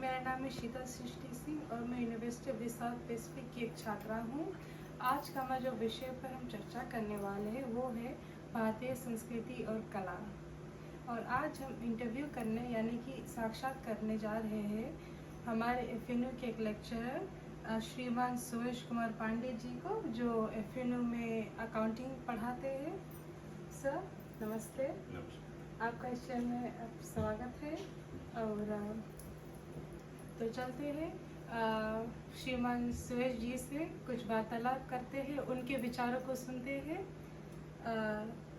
मेरा नाम है शीतल सृष्टि सिंह और मैं यूनिवर्सिटी ऑफ साउथ पैसिफिक की एक छात्रा हूँ। आज का हमारा जो विषय पर हम चर्चा करने वाले हैं वो है भारतीय संस्कृति और कला। और आज हम इंटरव्यू करने यानी कि साक्षात करने जा रहे हैं हमारे एफएनयू के एक लेक्चरर श्रीमान सुरेश कुमार पांडे जी को, जो एफएनयू में अकाउंटिंग पढ़ाते हैं। सर नमस्ते। आपका इस चैनल में स्वागत है। और तो चलते हैं श्रीमान सुरेश जी से कुछ वार्तालाप करते हैं, उनके विचारों को सुनते हैं।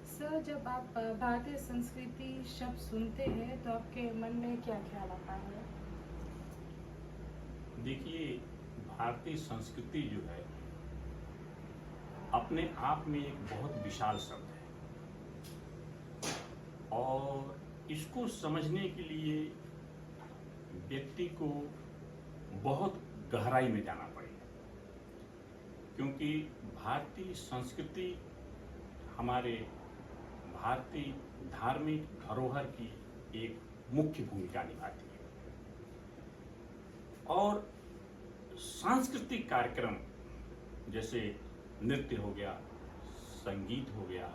सर, जब आप भारतीय संस्कृति शब्द सुनते हैं तो आपके मन में क्या ख्याल आता है? देखिए, भारतीय संस्कृति जो है अपने आप में एक बहुत विशाल शब्द है और इसको समझने के लिए व्यक्ति को बहुत गहराई में जाना पड़ेगा, क्योंकि भारतीय संस्कृति हमारे भारतीय धार्मिक धरोहर की एक मुख्य भूमिका निभाती है। और सांस्कृतिक कार्यक्रम जैसे नृत्य हो गया, संगीत हो गया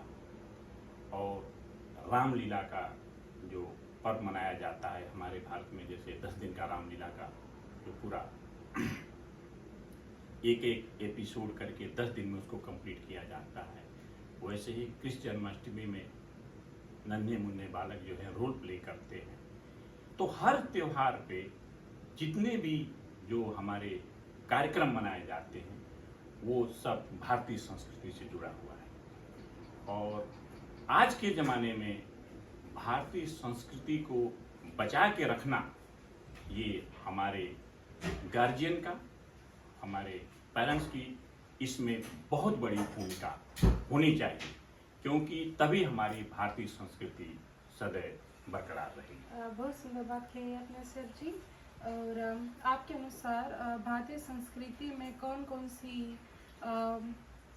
और रामलीला का जो पर्व मनाया जाता है हमारे भारत में, जैसे 10 दिन का रामलीला का जो पूरा एक एपिसोड करके 10 दिन में उसको कंप्लीट किया जाता है, वैसे ही कृष्ण जन्माष्टमी में नन्हे मुन्ने बालक जो है रोल प्ले करते हैं। तो हर त्योहार पे जितने भी जो हमारे कार्यक्रम मनाए जाते हैं वो सब भारतीय संस्कृति से जुड़ा हुआ है। और आज के ज़माने में भारतीय संस्कृति को बचा के रखना ये हमारे गार्जियन का, हमारे पेरेंट्स की इसमें बहुत बड़ी भूमिका होनी चाहिए, क्योंकि तभी हमारी भारतीय संस्कृति सदैव बरकरार रहेगी। बहुत सुंदर बात कही आपने सर जी। और आपके अनुसार भारतीय संस्कृति में कौन कौन सी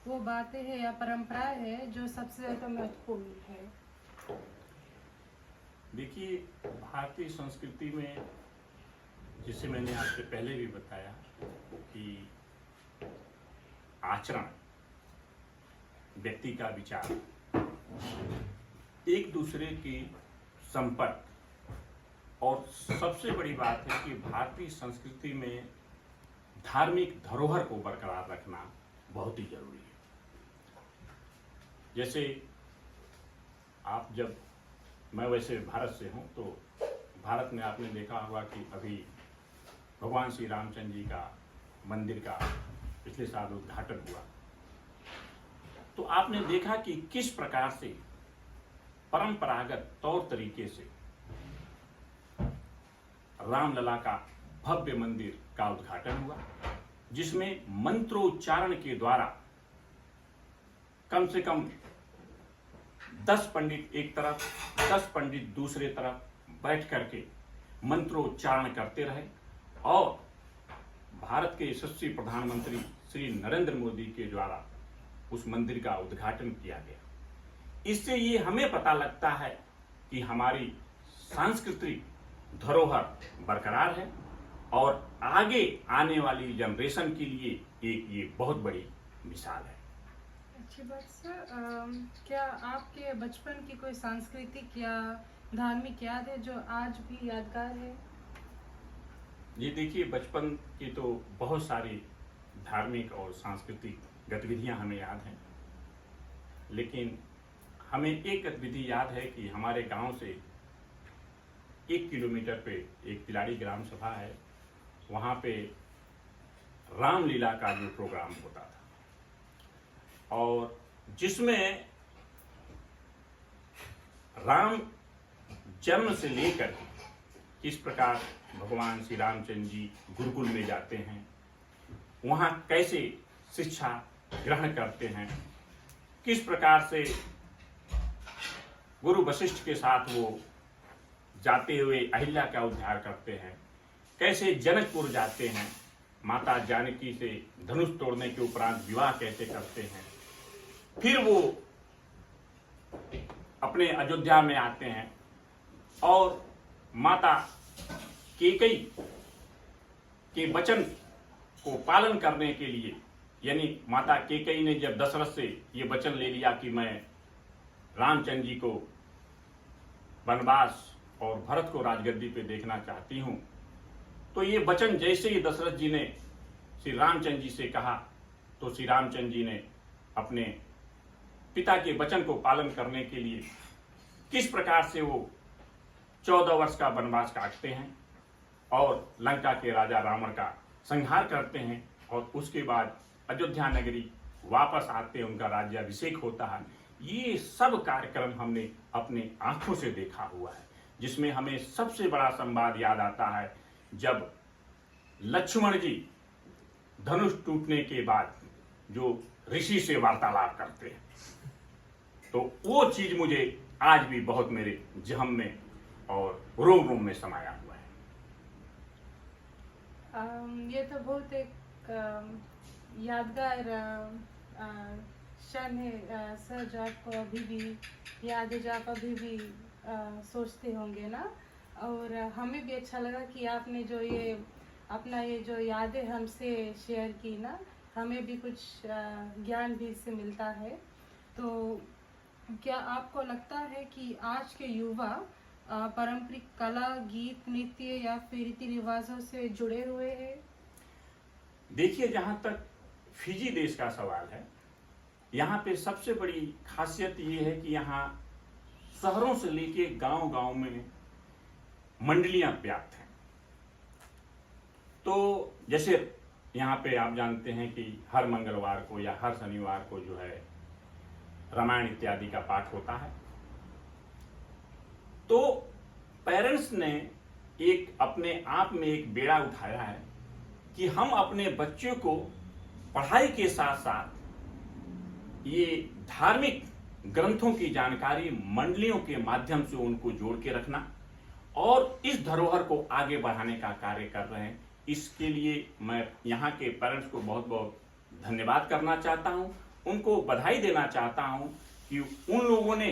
वो बातें हैं या परंपराएं हैं जो सबसे ज़्यादा महत्वपूर्ण है? देखिए, भारतीय संस्कृति में जिसे मैंने आपसे पहले भी बताया कि आचरण, व्यक्ति का विचार, एक दूसरे के संपर्क, और सबसे बड़ी बात है कि भारतीय संस्कृति में धार्मिक धरोहर को बरकरार रखना बहुत ही जरूरी है। जैसे आप जब, मैं वैसे भारत से हूँ, तो भारत में आपने देखा होगा कि अभी भगवान श्री रामचंद्र जी का मंदिर का पिछले साल उद्घाटन हुआ। तो आपने देखा कि किस प्रकार से परंपरागत तौर तरीके से रामलला का भव्य मंदिर का उद्घाटन हुआ, जिसमें मंत्रोच्चारण के द्वारा कम से कम 10 पंडित एक तरफ, 10 पंडित दूसरे तरफ बैठ करके मंत्रोच्चारण करते रहे और भारत के यशस्वी प्रधानमंत्री श्री नरेंद्र मोदी के द्वारा उस मंदिर का उद्घाटन किया गया। इससे ये हमें पता लगता है कि हमारी सांस्कृतिक धरोहर बरकरार है और आगे आने वाली जनरेशन के लिए एक ये बहुत बड़ी मिसाल है। अच्छी बात सर। क्या आपके बचपन की कोई सांस्कृतिक या धार्मिक याद है जो आज भी यादगार है? ये देखिए, बचपन की तो बहुत सारी धार्मिक और सांस्कृतिक गतिविधियां हमें याद हैं, लेकिन हमें एक गतिविधि याद है कि हमारे गांव से 1 किलोमीटर पे एक तिलाड़ी ग्राम सभा है, वहाँ पे रामलीला का जो प्रोग्राम होता था और जिसमें राम जन्म से लेकर किस प्रकार भगवान श्री रामचंद्र जी गुरुकुल में जाते हैं, वहाँ कैसे शिक्षा ग्रहण करते हैं, किस प्रकार से गुरु वशिष्ठ के साथ वो जाते हुए अहिल्या का उद्धार करते हैं, कैसे जनकपुर जाते हैं, माता जानकी से धनुष तोड़ने के उपरांत विवाह कैसे करते हैं, फिर वो अपने अयोध्या में आते हैं और माता कैकेयी के वचन को पालन करने के लिए, यानी माता कैकेयी ने जब दशरथ से ये वचन ले लिया कि मैं रामचंद्र जी को वनवास और भरत को राजगद्दी पे देखना चाहती हूं, तो ये वचन जैसे ही दशरथ जी ने श्री रामचंद्र जी से कहा, तो श्री रामचंद्र जी ने अपने पिता के वचन को पालन करने के लिए किस प्रकार से वो 14 वर्ष का वनवास काटते हैं और लंका के राजा रावण का संहार करते हैं, और उसके बाद अयोध्या नगरी वापस आते हैं, उनका राज्याभिषेक होता है। ये सब कार्यक्रम हमने अपने आंखों से देखा हुआ है, जिसमें हमें सबसे बड़ा संवाद याद आता है जब लक्ष्मण जी धनुष टूटने के बाद जो ऋषि से वार्तालाप करते हैं, तो वो चीज मुझे आज भी बहुत मेरे जहन में और रोम रोम में समाया हुआ है। ये तो बहुत एक यादगार क्षण है सर, जो आपको अभी भी याद है, जो आप अभी भी सोचते होंगे ना। और हमें भी अच्छा लगा कि आपने जो ये अपना ये जो यादें हमसे शेयर की ना, हमें भी कुछ ज्ञान भी इससे मिलता है। तो क्या आपको लगता है कि आज के युवा पारंपरिक कला, गीत, नृत्य या फिर रीति रिवाजों से जुड़े हुए हैं? देखिए, जहां तक फिजी देश का सवाल है, यहाँ पे सबसे बड़ी खासियत ये है कि यहाँ शहरों से लेके गांव-गांव में मंडलियां व्याप्त हैं। तो जैसे यहाँ पे आप जानते हैं कि हर मंगलवार को या हर शनिवार को जो है रामायण इत्यादि का पाठ होता है। तो पेरेंट्स ने एक अपने आप में एक बेड़ा उठाया है कि हम अपने बच्चों को पढ़ाई के साथ साथ ये धार्मिक ग्रंथों की जानकारी मंडलियों के माध्यम से उनको जोड़ के रखना और इस धरोहर को आगे बढ़ाने का कार्य कर रहे हैं। इसके लिए मैं यहाँ के पेरेंट्स को बहुत बहुत धन्यवाद करना चाहता हूँ, उनको बधाई देना चाहता हूँ कि उन लोगों ने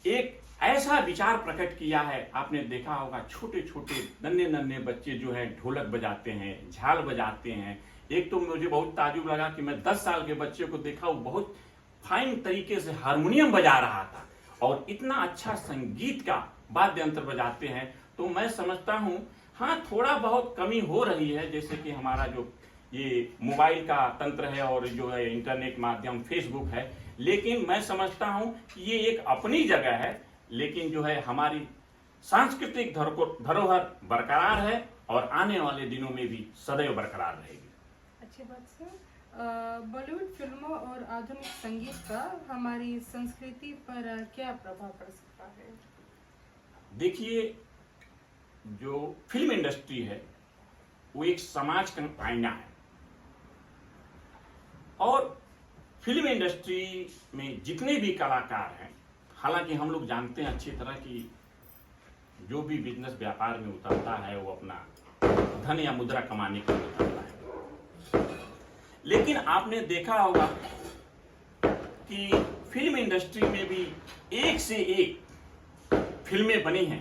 एक ऐसा विचार प्रकट किया है। आपने देखा होगा छोटे छोटे नन्हे नन्हे बच्चे जो हैं ढोलक बजाते हैं, झाल बजाते हैं। एक तो मुझे बहुत ताजुब लगा कि मैं 10 साल के बच्चे को देखा, वो बहुत फाइन तरीके से हारमोनियम बजा रहा था और इतना अच्छा संगीत का वाद्य यंत्र बजाते हैं। तो मैं समझता हूँ हाँ, थोड़ा बहुत कमी हो रही है, जैसे कि हमारा जो ये मोबाइल का तंत्र है और जो है इंटरनेट माध्यम फेसबुक है, लेकिन मैं समझता हूँ कि ये एक अपनी जगह है, लेकिन जो है हमारी सांस्कृतिक धरोहर बरकरार है और आने वाले दिनों में भी सदैव बरकरार रहेगी। अच्छी बात सर। बॉलीवुड फिल्मों और आधुनिक संगीत का हमारी संस्कृति पर क्या प्रभाव पड़ सकता है? देखिए, जो फिल्म इंडस्ट्री है वो एक समाज का आईना है और फिल्म इंडस्ट्री में जितने भी कलाकार हैं, हालांकि हम लोग जानते हैं अच्छी तरह कि जो भी बिजनेस व्यापार में उतरता है वो अपना धन या मुद्रा कमाने के लिए उतरता है, लेकिन आपने देखा होगा कि फिल्म इंडस्ट्री में भी एक से एक फिल्में बनी हैं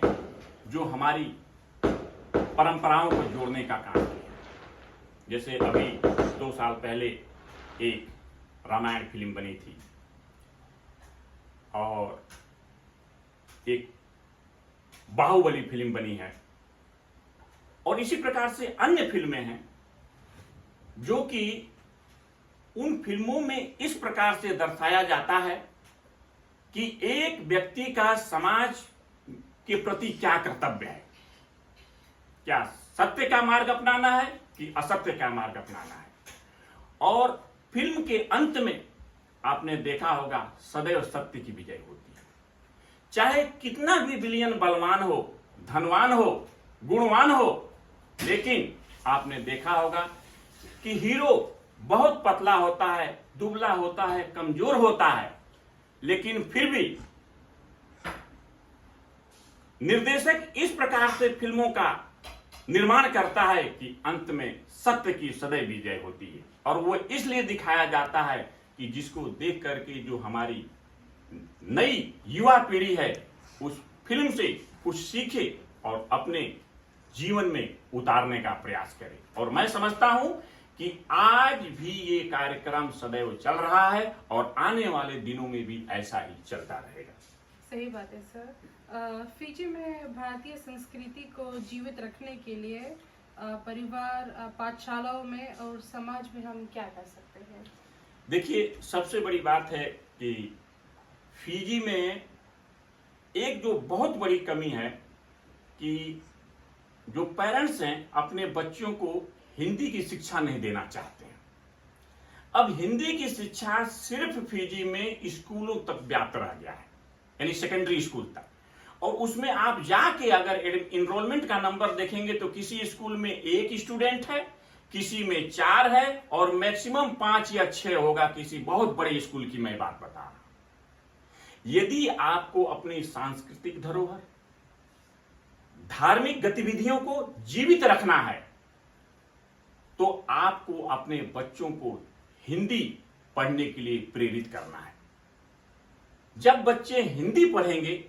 जो हमारी परंपराओं को जोड़ने का काम किया। जैसे अभी 2 साल पहले एक रामायण फिल्म बनी थी और एक बाहुबली फिल्म बनी है और इसी प्रकार से अन्य फिल्में हैं जो कि उन फिल्मों में इस प्रकार से दर्शाया जाता है कि एक व्यक्ति का समाज के प्रति क्या कर्तव्य है, क्या सत्य का मार्ग अपनाना है कि असत्य का मार्ग अपनाना है। और फिल्म के अंत में आपने देखा होगा सदैव सत्य की विजय होती है। चाहे कितना भी विलियन बलवान हो, धनवान हो, गुणवान हो, लेकिन आपने देखा होगा कि हीरो बहुत पतला होता है, दुबला होता है, कमजोर होता है, लेकिन फिर भी निर्देशक इस प्रकार से फिल्मों का निर्माण करता है कि अंत में सत्य की सदैव विजय होती है। और वो इसलिए दिखाया जाता है कि जिसको देख करके जो हमारी नई युवा पीढ़ी है उस फिल्म से कुछ सीखे और अपने जीवन में उतारने का प्रयास करें। और मैं समझता हूं कि आज भी ये कार्यक्रम सदैव चल रहा है और आने वाले दिनों में भी ऐसा ही चलता रहेगा। सही बात है सर। फिजी में भारतीय संस्कृति को जीवित रखने के लिए परिवार, पाठशालाओं में और समाज में हम क्या कर सकते हैं? देखिए, सबसे बड़ी बात है कि फिजी में एक जो बहुत बड़ी कमी है कि जो पेरेंट्स हैं अपने बच्चों को हिंदी की शिक्षा नहीं देना चाहते हैं। अब हिंदी की शिक्षा सिर्फ फिजी में स्कूलों तक व्याप्त रह गया है, यानी सेकेंडरी स्कूल तक। और उसमें आप जाके अगर इनरोलमेंट का नंबर देखेंगे तो किसी स्कूल में 1 स्टूडेंट है, किसी में 4 है और मैक्सिमम 5 या 6 होगा किसी बहुत बड़े स्कूल की मैं बात बता रहा हूं। यदि आपको अपनी सांस्कृतिक धरोहर, धार्मिक गतिविधियों को जीवित रखना है तो आपको अपने बच्चों को हिंदी पढ़ने के लिए प्रेरित करना है। जब बच्चे हिंदी पढ़ेंगे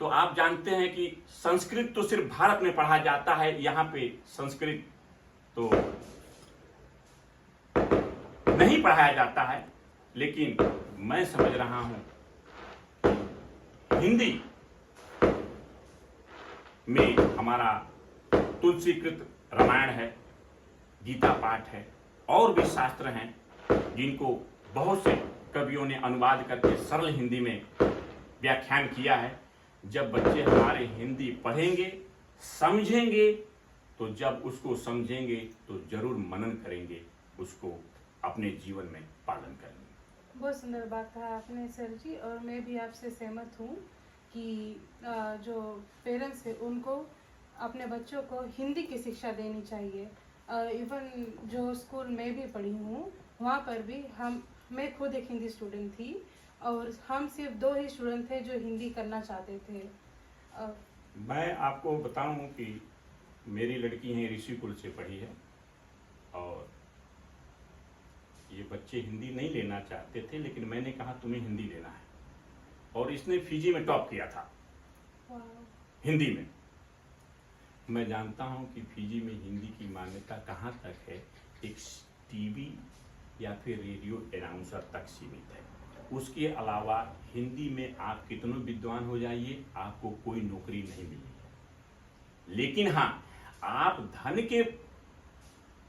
तो आप जानते हैं कि संस्कृत तो सिर्फ भारत में पढ़ा जाता है, यहां पे संस्कृत तो नहीं पढ़ाया जाता है, लेकिन मैं समझ रहा हूं हिंदी में हमारा तुलसीकृत रामायण है, गीता पाठ है और भी शास्त्र हैं जिनको बहुत से कवियों ने अनुवाद करके सरल हिंदी में व्याख्यान किया है। जब बच्चे हमारे हिंदी पढ़ेंगे, समझेंगे, तो जब उसको समझेंगे तो जरूर मनन करेंगे, उसको अपने जीवन में पालन करेंगे। बहुत सुंदर बात कहा आपने सर जी, और मैं भी आपसे सहमत हूँ कि जो पेरेंट्स हैं उनको अपने बच्चों को हिंदी की शिक्षा देनी चाहिए। इवन जो स्कूल में भी पढ़ी हूँ वहाँ पर भी मैं खुद एक हिंदी स्टूडेंट थी और हम सिर्फ 2 ही स्टूडेंट थे जो हिंदी करना चाहते थे। मैं आपको बताऊं कि मेरी लड़की है ऋषिकुल से पढ़ी है और ये बच्चे हिंदी नहीं लेना चाहते थे, लेकिन मैंने कहा तुम्हें हिंदी लेना है और इसने फिजी में टॉप किया था हिंदी में। मैं जानता हूं कि फिजी में हिंदी की मान्यता कहां तक है, एक टीवी या फिर रेडियो अनाउंसर तक सीमित है। उसके अलावा हिंदी में आप कितनों विद्वान हो जाइए, आपको कोई नौकरी नहीं मिलेगी। लेकिन हाँ, आप धन के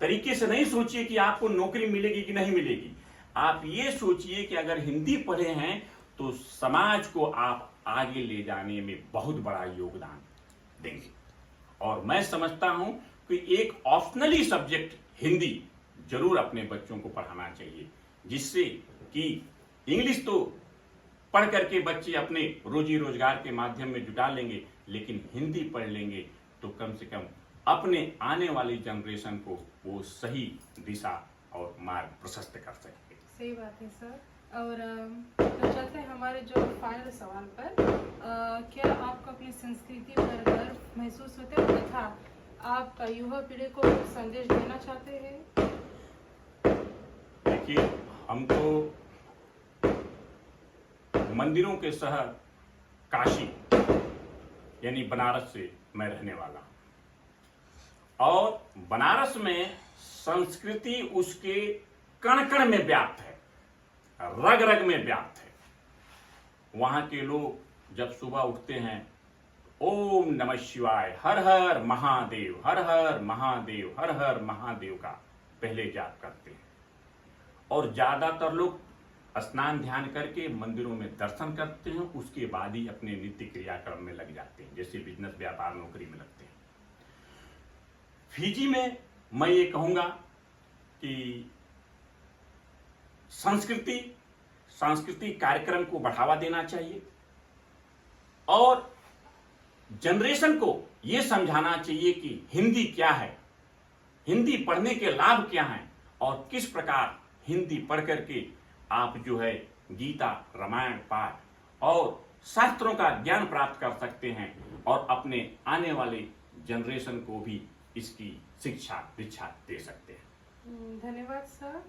तरीके से नहीं सोचिए कि आपको नौकरी मिलेगी कि नहीं मिलेगी। आप ये सोचिए कि अगर हिंदी पढ़े हैं तो समाज को आप आगे ले जाने में बहुत बड़ा योगदान देंगे। और मैं समझता हूं कि एक ऑप्शनली सब्जेक्ट हिंदी जरूर अपने बच्चों को पढ़ाना चाहिए, जिससे कि इंग्लिश तो पढ़ करके बच्चे अपने रोजी रोजगार के माध्यम में जुटा लेंगे, लेकिन हिंदी पढ़ लेंगे तो कम से कम अपने आने वाली जनरेशन को वो सही दिशा और मार्ग प्रशस्त कर सकेंगे। सही बात है सर। और तो चलते हैं हमारे जो फाइनल सवाल पर। क्या आपको अपनी संस्कृति पर गर्व महसूस होता है तथा आप युवा पीढ़ी को संदेश देना चाहते हैं? देखिए, हम तो मंदिरों के शहर काशी यानी बनारस से मैं रहने वाला हूं और बनारस में संस्कृति उसके कण कण में व्याप्त है, रग रग में व्याप्त है। वहां के लोग जब सुबह उठते हैं ओम नमः शिवाय, हर हर महादेव, हर हर महादेव, हर हर महादेव का पहले जाप करते हैं और ज्यादातर लोग स्नान ध्यान करके मंदिरों में दर्शन करते हैं, उसके बाद ही अपने नित्य क्रियाक्रम में लग जाते हैं, जैसे बिजनेस, व्यापार, नौकरी में लगते हैं। फिजी में मैं ये कहूंगा कि सांस्कृतिक कार्यक्रम को बढ़ावा देना चाहिए और जनरेशन को यह समझाना चाहिए कि हिंदी क्या है, हिंदी पढ़ने के लाभ क्या हैं और किस प्रकार हिंदी पढ़ करके आप जो है गीता, रामायण पाठ और शास्त्रों का ज्ञान प्राप्त कर सकते हैं और अपने आने वाले जनरेशन को भी इसकी शिक्षा दीक्षा दे सकते हैं। धन्यवाद सर।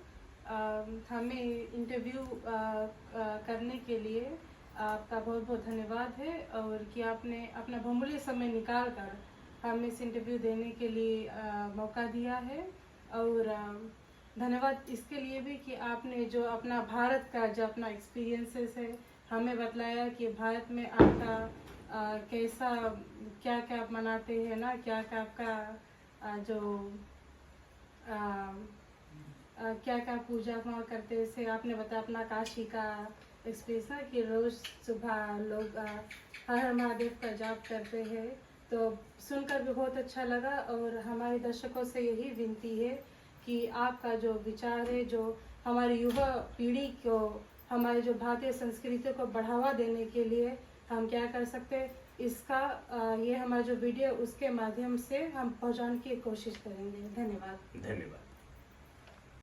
हमें इंटरव्यू करने के लिए आपका बहुत बहुत धन्यवाद है और कि आपने अपना बहुमूल्य समय निकाल कर हमें इस इंटरव्यू देने के लिए मौका दिया है। और धन्यवाद इसके लिए भी कि आपने जो अपना भारत का जो अपना एक्सपीरियंसेस है हमें बतलाया कि भारत में आपका कैसा क्या क्या आप मनाते हैं ना, क्या क्या आपका जो क्या क्या पूजा वहाँ करते हैं। जैसे आपने बताया अपना काशी का एक्सपीरियंस ना कि रोज़ सुबह लोग हर हर महादेव का जाप करते हैं, तो सुनकर भी बहुत अच्छा लगा। और हमारे दर्शकों से यही विनती है कि आपका जो विचार है, जो हमारी युवा पीढ़ी को हमारे जो भारतीय संस्कृति को बढ़ावा देने के लिए हम क्या कर सकते हैं, इसका ये हमारा जो वीडियो उसके माध्यम से हम पहुंचाने की कोशिश करेंगे। धन्यवाद। धन्यवाद।